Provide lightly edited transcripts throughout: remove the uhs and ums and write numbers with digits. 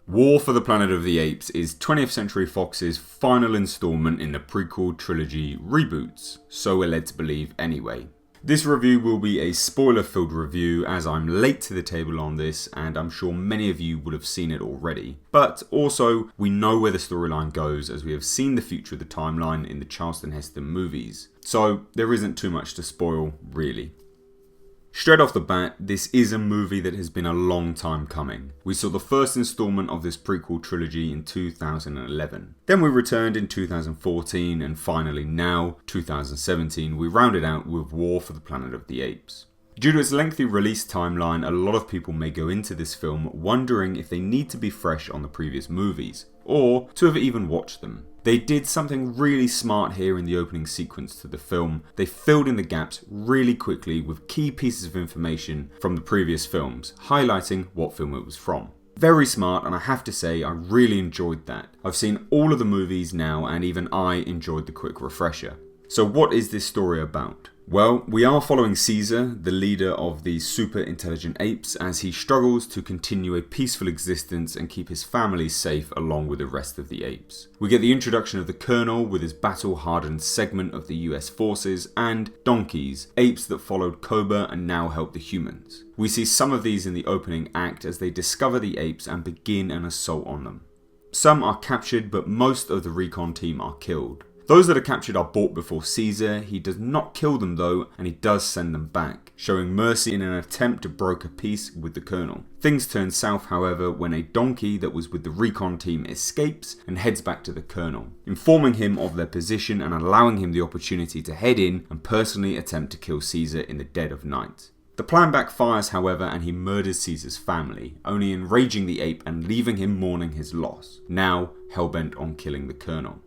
War for the Planet of the Apes is 20th Century Fox's final installment in the prequel trilogy reboots, so we're led to believe anyway. This review will be a spoiler-filled review as I'm late to the table on this and I'm sure many of you would have seen it already. But also, we know where the storyline goes as we have seen the future of the timeline in the Charlton Heston movies. So there isn't too much to spoil, really. Straight off the bat, this is a movie that has been a long time coming. We saw the first installment of this prequel trilogy in 2011. Then we returned in 2014 and finally now, 2017, we rounded out with War for the Planet of the Apes. Due to its lengthy release timeline, a lot of people may go into this film wondering if they need to be fresh on the previous movies, or to have even watched them. They did something really smart here in the opening sequence to the film. They filled in the gaps really quickly with key pieces of information from the previous films, highlighting what film it was from. Very smart, and I have to say I really enjoyed that. I've seen all of the movies now and even I enjoyed the quick refresher. So what is this story about? Well, we are following Caesar, the leader of the super intelligent apes, as he struggles to continue a peaceful existence and keep his family safe along with the rest of the apes. We get the introduction of the Colonel with his battle-hardened segment of the US forces, and donkeys, apes that followed Koba and now help the humans. We see some of these in the opening act as they discover the apes and begin an assault on them. Some are captured, but most of the recon team are killed. Those that are captured are brought before Caesar. He does not kill them though, and he does send them back, showing mercy in an attempt to broker peace with the Colonel. Things turn south however when a donkey that was with the recon team escapes and heads back to the Colonel, informing him of their position and allowing him the opportunity to head in and personally attempt to kill Caesar in the dead of night. The plan backfires however and he murders Caesar's family, only enraging the ape and leaving him mourning his loss, now hellbent on killing the Colonel.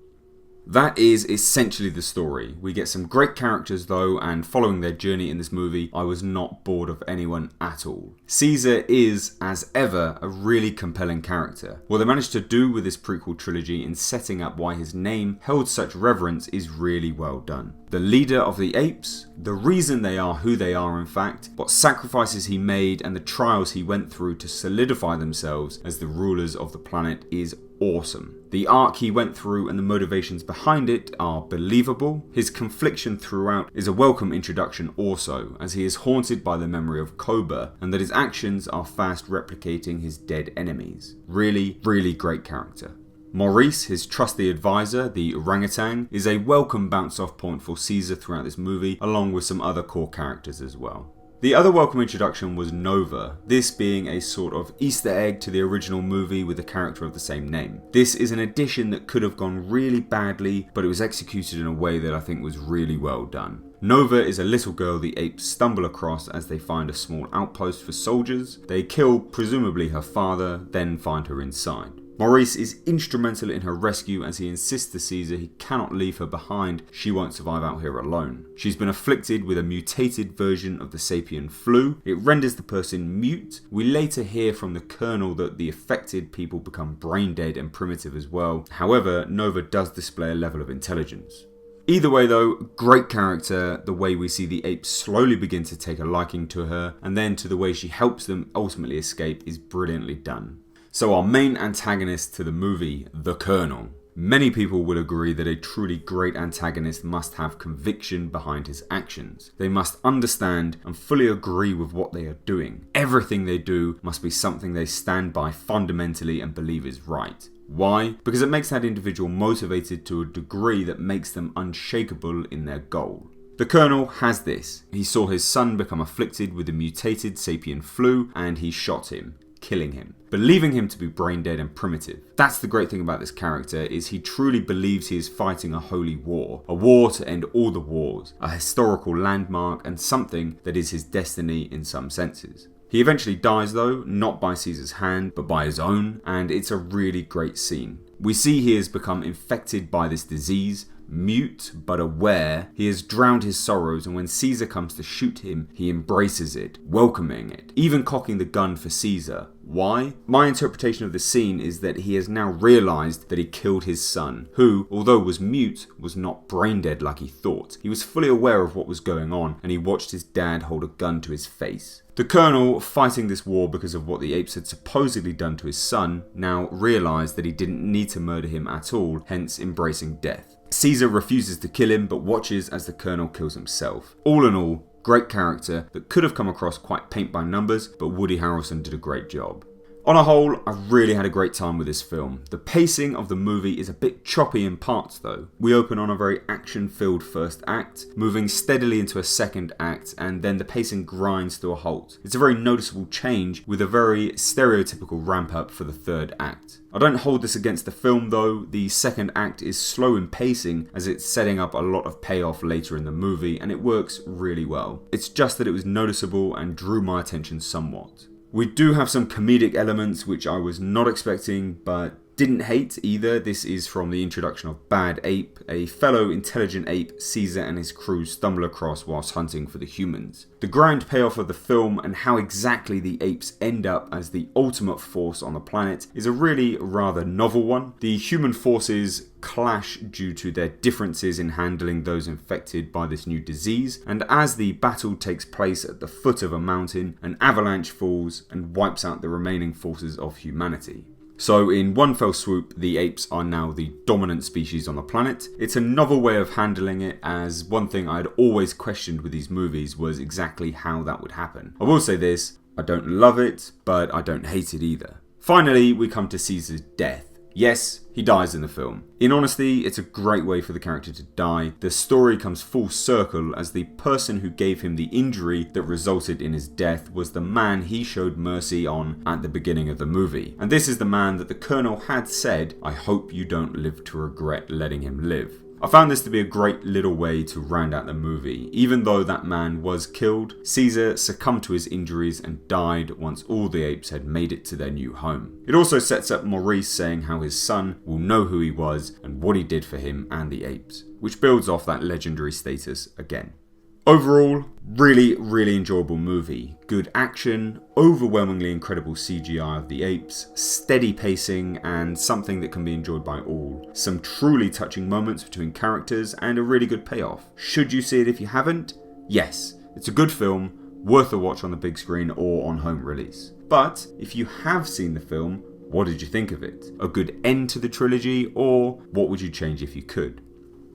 That is essentially the story. We get some great characters though, and following their journey in this movie, I was not bored of anyone at all. Caesar is, as ever, a really compelling character. What they managed to do with this prequel trilogy in setting up why his name held such reverence is really well done. The leader of the apes, the reason they are who they are in fact, what sacrifices he made and the trials he went through to solidify themselves as the rulers of the planet is awesome. The arc he went through and the motivations behind it are believable. His confliction throughout is a welcome introduction also, as he is haunted by the memory of Koba and that his actions are fast replicating his dead enemies. Really, really great character. Maurice, his trusty advisor, the orangutan, is a welcome bounce-off point for Caesar throughout this movie, along with some other core characters as well. The other welcome introduction was Nova, this being a sort of Easter egg to the original movie with a character of the same name. This is an addition that could have gone really badly, but it was executed in a way that I think was really well done. Nova is a little girl the apes stumble across as they find a small outpost for soldiers. They kill, presumably her father, then find her inside. Maurice is instrumental in her rescue as he insists to Caesar he cannot leave her behind, she won't survive out here alone. She's been afflicted with a mutated version of the sapien flu. It renders the person mute. We later hear from the Colonel that the affected people become brain dead and primitive as well. However, Nova does display a level of intelligence. Either way though, great character, the way we see the apes slowly begin to take a liking to her, and then to the way she helps them ultimately escape is brilliantly done. So our main antagonist to the movie, the Colonel. Many people will agree that a truly great antagonist must have conviction behind his actions. They must understand and fully agree with what they are doing. Everything they do must be something they stand by fundamentally and believe is right. Why? Because it makes that individual motivated to a degree that makes them unshakable in their goal. The Colonel has this. He saw his son become afflicted with the mutated sapien flu and he shot him, killing him, believing him to be brain dead and primitive. That's the great thing about this character, is he truly believes he is fighting a holy war, a war to end all the wars, a historical landmark and something that is his destiny in some senses. He eventually dies though, not by Caesar's hand, but by his own, and it's a really great scene. We see he has become infected by this disease, Mute but aware, he has drowned his sorrows, and when Caesar comes to shoot him, he embraces it, welcoming it, even cocking the gun for Caesar. Why? My interpretation of the scene is that he has now realised that he killed his son, who, although was mute, was not brain dead like he thought. He was fully aware of what was going on, and he watched his dad hold a gun to his face. The colonel, fighting this war because of what the apes had supposedly done to his son, now realised that he didn't need to murder him at all, hence embracing death. Caesar refuses to kill him, but watches as the colonel kills himself. All in all, great character that could have come across quite paint by numbers, but Woody Harrelson did a great job. On a whole, I really had a great time with this film. The pacing of the movie is a bit choppy in parts though. We open on a very action-filled first act, moving steadily into a second act, and then the pacing grinds to a halt. It's a very noticeable change with a very stereotypical ramp up for the third act. I don't hold this against the film though. The second act is slow in pacing as it's setting up a lot of payoff later in the movie, and it works really well. It's just that it was noticeable and drew my attention somewhat. We do have some comedic elements which I was not expecting, but didn't hate either. This is from the introduction of Bad Ape, a fellow intelligent ape Caesar and his crew stumble across whilst hunting for the humans. The grand payoff of the film and how exactly the apes end up as the ultimate force on the planet is a really rather novel one. The human forces clash due to their differences in handling those infected by this new disease, and as the battle takes place at the foot of a mountain, an avalanche falls and wipes out the remaining forces of humanity. So in one fell swoop, the apes are now the dominant species on the planet. It's a novel way of handling it, as one thing I had always questioned with these movies was exactly how that would happen. I will say this, I don't love it, but I don't hate it either. Finally, we come to Caesar's death. Yes, he dies in the film. In honesty, it's a great way for the character to die. The story comes full circle as the person who gave him the injury that resulted in his death was the man he showed mercy on at the beginning of the movie. And this is the man that the colonel had said, "I hope you don't live to regret letting him live." I found this to be a great little way to round out the movie. Even though that man was killed, Caesar succumbed to his injuries and died once all the apes had made it to their new home. It also sets up Maurice saying how his son will know who he was and what he did for him and the apes, which builds off that legendary status again. Overall, really enjoyable movie. Good action, overwhelmingly incredible CGI of the apes, steady pacing, and something that can be enjoyed by all. Some truly touching moments between characters, and a really good payoff. Should you see it if you haven't? Yes, it's a good film, worth a watch on the big screen or on home release. But if you have seen the film, what did you think of it? A good end to the trilogy, or what would you change if you could?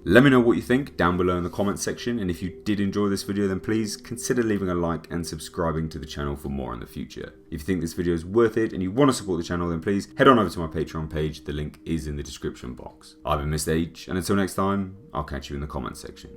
Let me know what you think down below in the comments section, and if you did enjoy this video then please consider leaving a like and subscribing to the channel for more in the future. If you think this video is worth it and you want to support the channel then please head on over to my Patreon page, the link is in the description box. I've been Mr. H, and until next time, I'll catch you in the comments section.